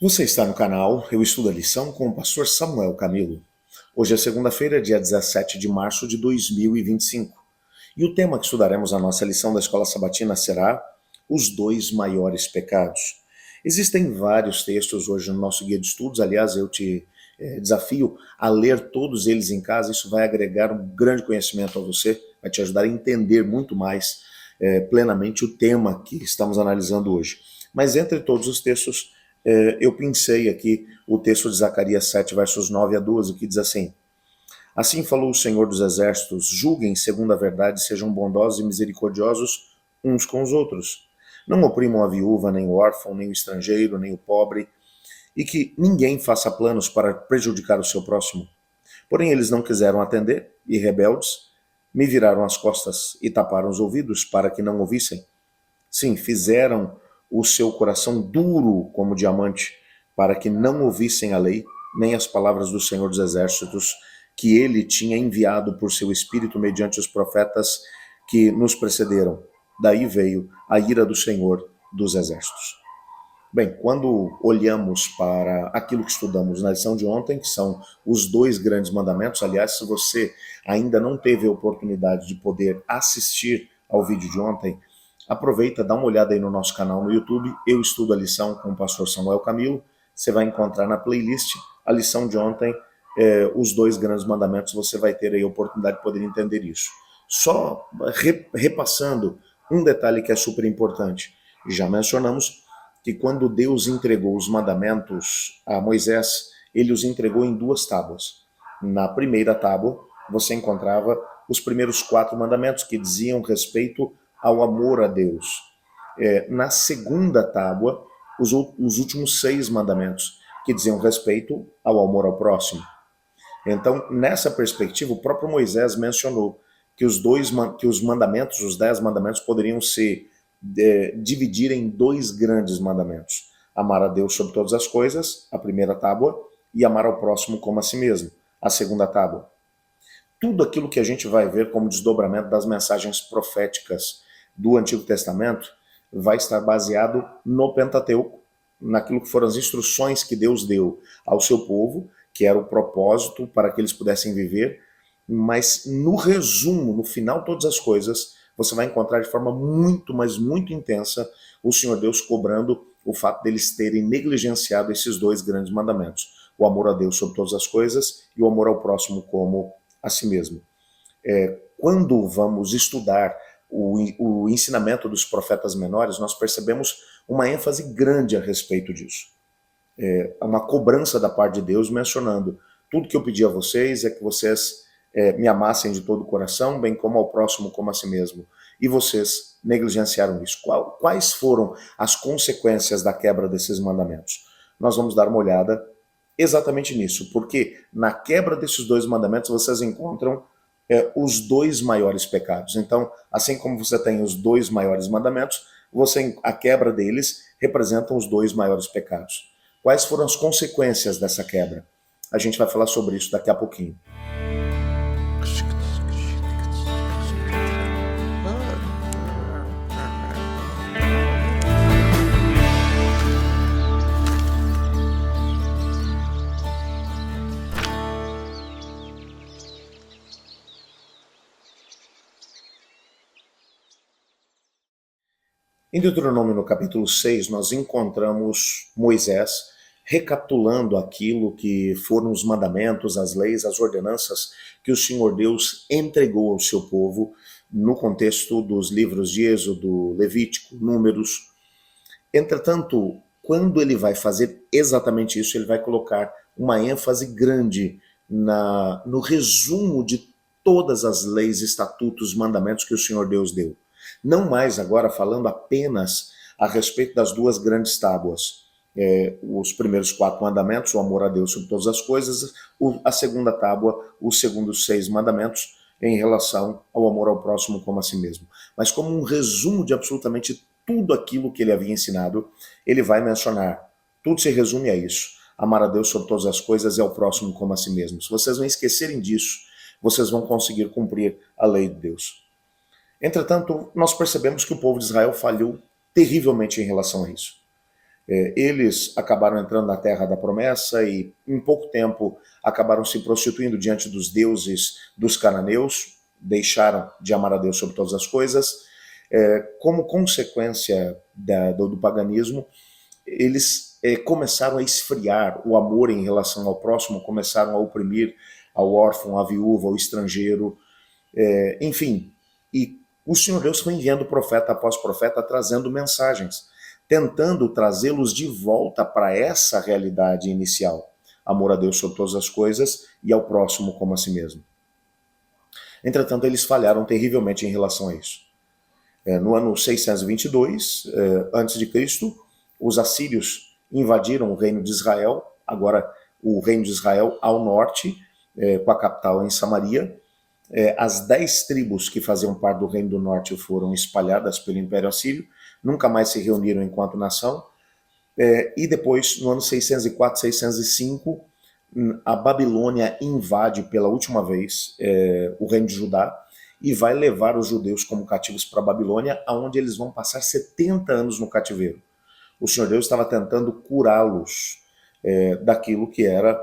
Você está no canal Eu Estudo a Lição com o pastor Samuel Camilo. Hoje é segunda-feira, dia 17 de março de 2025. E o tema que estudaremos na nossa lição da Escola Sabatina será os dois maiores pecados. Existem vários textos hoje no nosso guia de estudos, aliás, eu te desafio a ler todos eles em casa, isso vai agregar um grande conhecimento a você, vai te ajudar a entender muito mais plenamente o tema que estamos analisando hoje. Mas entre todos os textos, eu pensei aqui o texto de Zacarias 7, versos 9 a 12, que diz assim: Assim falou o Senhor dos Exércitos, julguem segundo a verdade, sejam bondosos e misericordiosos uns com os outros. Não oprimam a viúva, nem o órfão, nem o estrangeiro, nem o pobre, e que ninguém faça planos para prejudicar o seu próximo. Porém eles não quiseram atender, e rebeldes, me viraram as costas e taparam os ouvidos para que não ouvissem. Sim, fizeram o seu coração duro como diamante, para que não ouvissem a lei, nem as palavras do Senhor dos Exércitos, que ele tinha enviado por seu Espírito mediante os profetas que nos precederam. Daí veio a ira do Senhor dos Exércitos. Bem, quando olhamos para aquilo que estudamos na lição de ontem, que são os dois grandes mandamentos, aliás, se você ainda não teve a oportunidade de poder assistir ao vídeo de ontem, aproveita, dá uma olhada aí no nosso canal no YouTube, Eu Estudo a Lição com o pastor Samuel Camilo, você vai encontrar na playlist a lição de ontem, os dois grandes mandamentos, você vai ter aí a oportunidade de poder entender isso. Só repassando um detalhe que é super importante, já mencionamos que quando Deus entregou os mandamentos a Moisés, ele os entregou em duas tábuas. Na primeira tábua, você encontrava os primeiros 4 mandamentos que diziam respeito ao amor a Deus. Na segunda tábua, os últimos 6 mandamentos, que diziam respeito ao amor ao próximo. Então, nessa perspectiva, o próprio Moisés mencionou que os mandamentos, os 10 mandamentos, poderiam se dividir em 2 grandes mandamentos. Amar a Deus sobre todas as coisas, a primeira tábua, e amar ao próximo como a si mesmo, a segunda tábua. Tudo aquilo que a gente vai ver como desdobramento das mensagens proféticas do Antigo Testamento vai estar baseado no Pentateuco, naquilo que foram as instruções que Deus deu ao seu povo, que era o propósito para que eles pudessem viver, mas no resumo, no final de todas as coisas, você vai encontrar de forma muito, mas muito intensa o Senhor Deus cobrando o fato deles terem negligenciado esses 2 grandes mandamentos, o amor a Deus sobre todas as coisas e o amor ao próximo como a si mesmo. Quando vamos estudar o ensinamento dos profetas menores, nós percebemos uma ênfase grande a respeito disso. Uma cobrança da parte de Deus mencionando: tudo que eu pedi a vocês é que vocês me amassem de todo o coração, bem como ao próximo como a si mesmo. E vocês negligenciaram isso. Quais foram as consequências da quebra desses mandamentos? Nós vamos dar uma olhada exatamente nisso, porque na quebra desses 2 mandamentos vocês encontram os 2 maiores pecados. Então, assim como você tem os 2 maiores mandamentos, a quebra deles representam os 2 maiores pecados. Quais foram as consequências dessa quebra? A gente vai falar sobre isso daqui a pouquinho. Em Deuteronômio, no capítulo 6, nós encontramos Moisés recapitulando aquilo que foram os mandamentos, as leis, as ordenanças que o Senhor Deus entregou ao seu povo no contexto dos livros de Êxodo, Levítico, Números. Entretanto, quando ele vai fazer exatamente isso, ele vai colocar uma ênfase grande no resumo de todas as leis, estatutos, mandamentos que o Senhor Deus deu. Não mais agora falando apenas a respeito das 2 grandes tábuas, os primeiros 4 mandamentos, o amor a Deus sobre todas as coisas, a segunda tábua, os segundos 6 mandamentos em relação ao amor ao próximo como a si mesmo. Mas como um resumo de absolutamente tudo aquilo que ele havia ensinado, ele vai mencionar, tudo se resume a isso: amar a Deus sobre todas as coisas e ao próximo como a si mesmo. Se vocês não esquecerem disso, vocês vão conseguir cumprir a lei de Deus. Entretanto, nós percebemos que o povo de Israel falhou terrivelmente em relação a isso. Eles acabaram entrando na terra da promessa e, em pouco tempo, acabaram se prostituindo diante dos deuses dos cananeus, deixaram de amar a Deus sobre todas as coisas. Como consequência do paganismo, eles começaram a esfriar o amor em relação ao próximo, começaram a oprimir ao órfão, à viúva, ao estrangeiro, enfim. E o Senhor Deus foi enviando profeta após profeta, trazendo mensagens, tentando trazê-los de volta para essa realidade inicial. Amor a Deus sobre todas as coisas e ao próximo como a si mesmo. Entretanto, eles falharam terrivelmente em relação a isso. No ano 622 a.C., os assírios invadiram o reino de Israel, agora o reino de Israel ao norte, com a capital em Samaria. As 10 tribos que faziam parte do reino do norte foram espalhadas pelo Império Assírio, nunca mais se reuniram enquanto nação. E depois, no ano 604, 605, a Babilônia invade pela última vez o reino de Judá e vai levar os judeus como cativos para a Babilônia, onde eles vão passar 70 anos no cativeiro. O Senhor Deus estava tentando curá-los daquilo que era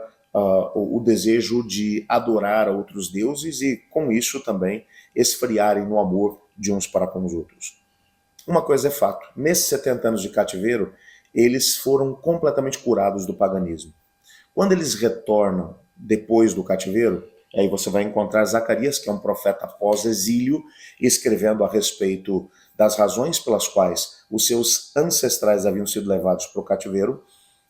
o desejo de adorar a outros deuses e, com isso, também esfriarem no amor de uns para com os outros. Uma coisa é fato, nesses 70 anos de cativeiro, eles foram completamente curados do paganismo. Quando eles retornam depois do cativeiro, aí você vai encontrar Zacarias, que é um profeta pós-exílio, escrevendo a respeito das razões pelas quais os seus ancestrais haviam sido levados para o cativeiro,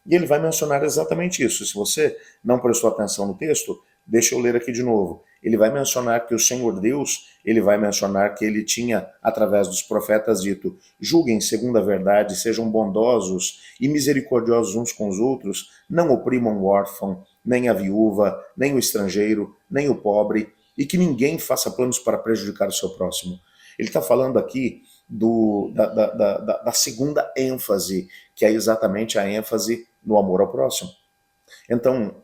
e ele vai mencionar exatamente isso. Se você não prestou atenção no texto, deixa eu ler aqui de novo. Ele vai mencionar que o Senhor Deus, ele vai mencionar que ele tinha, através dos profetas, dito: julguem segundo a verdade, sejam bondosos e misericordiosos uns com os outros, não oprimam o órfão, nem a viúva, nem o estrangeiro, nem o pobre, e que ninguém faça planos para prejudicar o seu próximo. Ele está falando aqui da segunda ênfase, que é exatamente a ênfase no amor ao próximo. Então,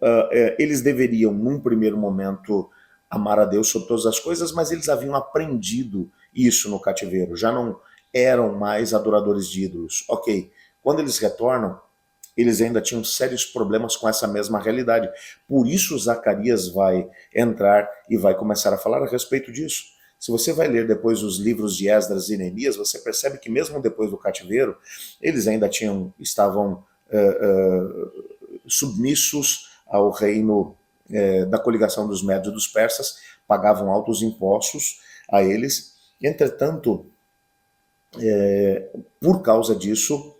eles deveriam, num primeiro momento, amar a Deus sobre todas as coisas, mas eles haviam aprendido isso no cativeiro, já não eram mais adoradores de ídolos. Ok, quando eles retornam, eles ainda tinham sérios problemas com essa mesma realidade. Por isso Zacarias vai entrar e vai começar a falar a respeito disso. Se você vai ler depois os livros de Esdras e Neemias, você percebe que mesmo depois do cativeiro, eles ainda estavam submissos ao reino da coligação dos Médios e dos Persas, pagavam altos impostos a eles. Entretanto, por causa disso,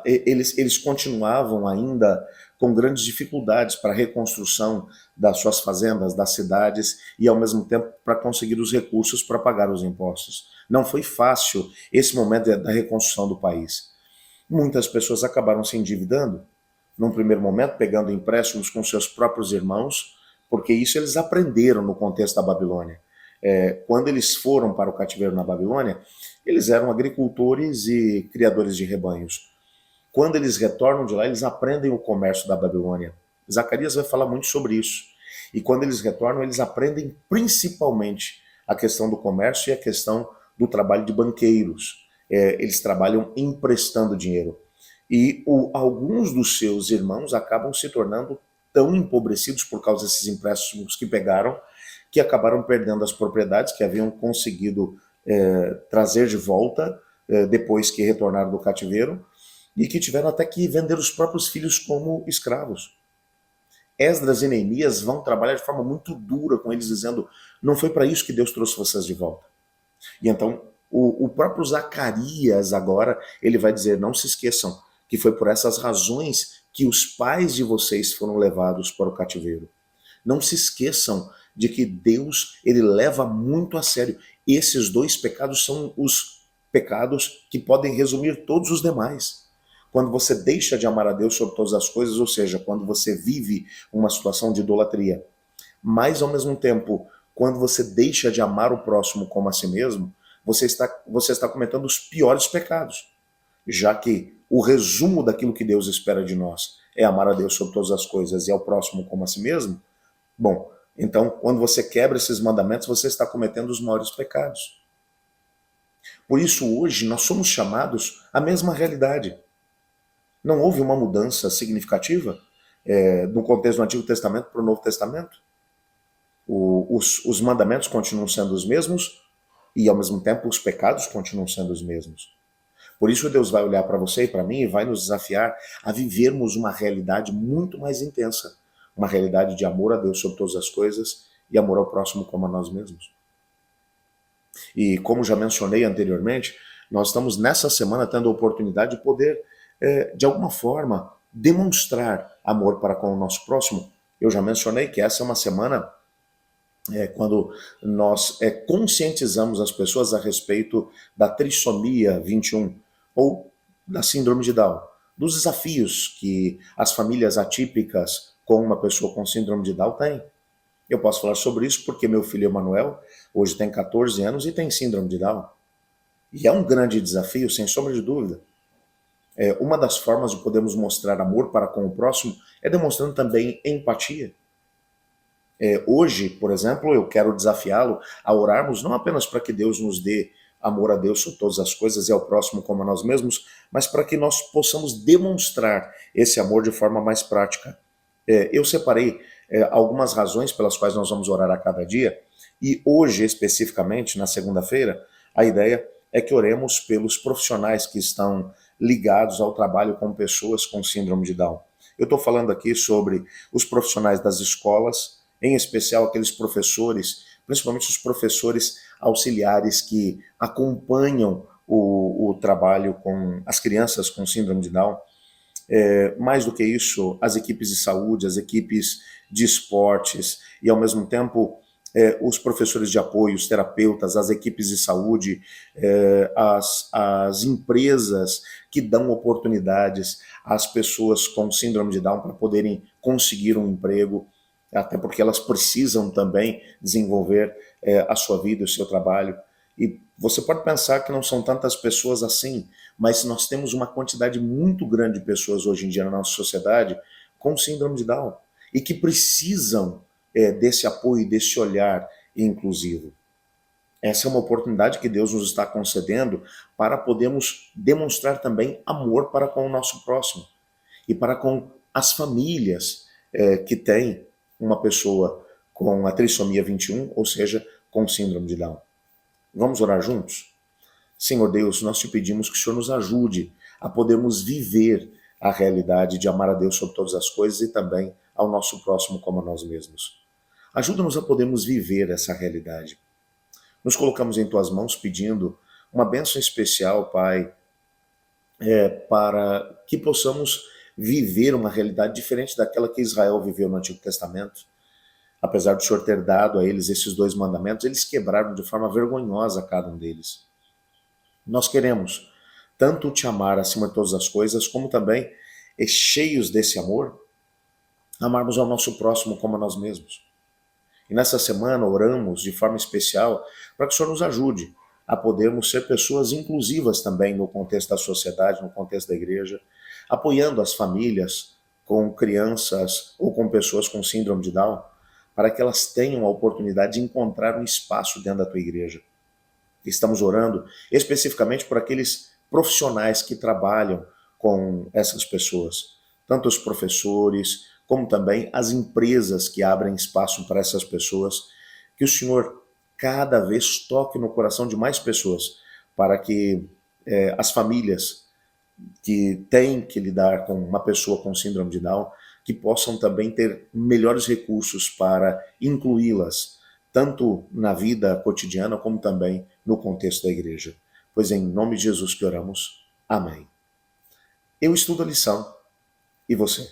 eles continuavam ainda com grandes dificuldades para a reconstrução das suas fazendas, das cidades, e ao mesmo tempo para conseguir os recursos para pagar os impostos. Não foi fácil esse momento da reconstrução do país. Muitas pessoas acabaram se endividando, num primeiro momento, pegando empréstimos com seus próprios irmãos, porque isso eles aprenderam no contexto da Babilônia. Quando eles foram para o cativeiro na Babilônia, eles eram agricultores e criadores de rebanhos. Quando eles retornam de lá, eles aprendem o comércio da Babilônia. Zacarias vai falar muito sobre isso. E quando eles retornam, eles aprendem principalmente a questão do comércio e a questão do trabalho de banqueiros. Eles trabalham emprestando dinheiro. E alguns dos seus irmãos acabam se tornando tão empobrecidos por causa desses empréstimos que pegaram, que acabaram perdendo as propriedades que haviam conseguido trazer de volta depois que retornaram do cativeiro, e que tiveram até que vender os próprios filhos como escravos. Esdras e Neemias vão trabalhar de forma muito dura com eles, dizendo: não foi para isso que Deus trouxe vocês de volta. E então o próprio Zacarias agora, ele vai dizer: não se esqueçam que foi por essas razões que os pais de vocês foram levados para o cativeiro. Não se esqueçam de que Deus, ele leva muito a sério. Esses 2 pecados são os pecados que podem resumir todos os demais. Quando você deixa de amar a Deus sobre todas as coisas, ou seja, quando você vive uma situação de idolatria, mas ao mesmo tempo, quando você deixa de amar o próximo como a si mesmo, você está cometendo os piores pecados, já que o resumo daquilo que Deus espera de nós é amar a Deus sobre todas as coisas e ao próximo como a si mesmo. Bom, então, quando você quebra esses mandamentos, você está cometendo os maiores pecados. Por isso, hoje, nós somos chamados à mesma realidade. Não houve uma mudança significativa no contexto do Antigo Testamento para o Novo Testamento? Os mandamentos continuam sendo os mesmos e, ao mesmo tempo, os pecados continuam sendo os mesmos. Por isso, Deus vai olhar para você e para mim e vai nos desafiar a vivermos uma realidade muito mais intensa. Uma realidade de amor a Deus sobre todas as coisas e amor ao próximo como a nós mesmos. E como já mencionei anteriormente, nós estamos nessa semana tendo a oportunidade de poder, de alguma forma, demonstrar amor para com o nosso próximo. Eu já mencionei que essa é uma semana quando nós conscientizamos as pessoas a respeito da trissomia 21 ou da síndrome de Down, dos desafios que as famílias atípicas com uma pessoa com síndrome de Down têm. Eu posso falar sobre isso porque meu filho Emanuel hoje tem 14 anos e tem síndrome de Down. E é um grande desafio, sem sombra de dúvida. Uma das formas de podermos mostrar amor para com o próximo é demonstrando também empatia. Hoje, por exemplo, eu quero desafiá-lo a orarmos não apenas para que Deus nos dê amor a Deus sobre todas as coisas e ao próximo como a nós mesmos, mas para que nós possamos demonstrar esse amor de forma mais prática. Eu separei algumas razões pelas quais nós vamos orar a cada dia, e hoje, especificamente, na segunda-feira, a ideia é que oremos pelos profissionais que estão ligados ao trabalho com pessoas com síndrome de Down. Eu estou falando aqui sobre os profissionais das escolas, em especial aqueles professores, principalmente os professores auxiliares que acompanham o trabalho com as crianças com síndrome de Down. Mais do que isso, as equipes de saúde, as equipes de esportes e, ao mesmo tempo, os professores de apoio, os terapeutas, as equipes de saúde, as empresas que dão oportunidades às pessoas com síndrome de Down para poderem conseguir um emprego, até porque elas precisam também desenvolver a sua vida, o seu trabalho. E você pode pensar que não são tantas pessoas assim, mas nós temos uma quantidade muito grande de pessoas hoje em dia na nossa sociedade com síndrome de Down e que precisam desse apoio, desse olhar inclusivo. Essa é uma oportunidade que Deus nos está concedendo para podermos demonstrar também amor para com o nosso próximo e para com as famílias que têm uma pessoa com a trissomia 21, ou seja, com síndrome de Down. Vamos orar juntos? Senhor Deus, nós te pedimos que o Senhor nos ajude a podermos viver a realidade de amar a Deus sobre todas as coisas e também ao nosso próximo como a nós mesmos. Ajuda-nos a podermos viver essa realidade. Nos colocamos em tuas mãos pedindo uma bênção especial, Pai, para que possamos viver uma realidade diferente daquela que Israel viveu no Antigo Testamento. Apesar do Senhor ter dado a eles esses 2 mandamentos, eles quebraram de forma vergonhosa cada um deles. Nós queremos tanto te amar acima de todas as coisas, como também, cheios desse amor, amarmos ao nosso próximo como a nós mesmos. E nessa semana oramos de forma especial para que o Senhor nos ajude a podermos ser pessoas inclusivas também no contexto da sociedade, no contexto da igreja, apoiando as famílias com crianças ou com pessoas com síndrome de Down, para que elas tenham a oportunidade de encontrar um espaço dentro da tua igreja. Estamos orando especificamente por aqueles profissionais que trabalham com essas pessoas, tanto os professores, como também as empresas que abrem espaço para essas pessoas, que o Senhor cada vez toque no coração de mais pessoas, para que as famílias que têm que lidar com uma pessoa com síndrome de Down, que possam também ter melhores recursos para incluí-las, tanto na vida cotidiana como também no contexto da igreja. Pois é em nome de Jesus que oramos. Amém. Eu estudo a lição. E você?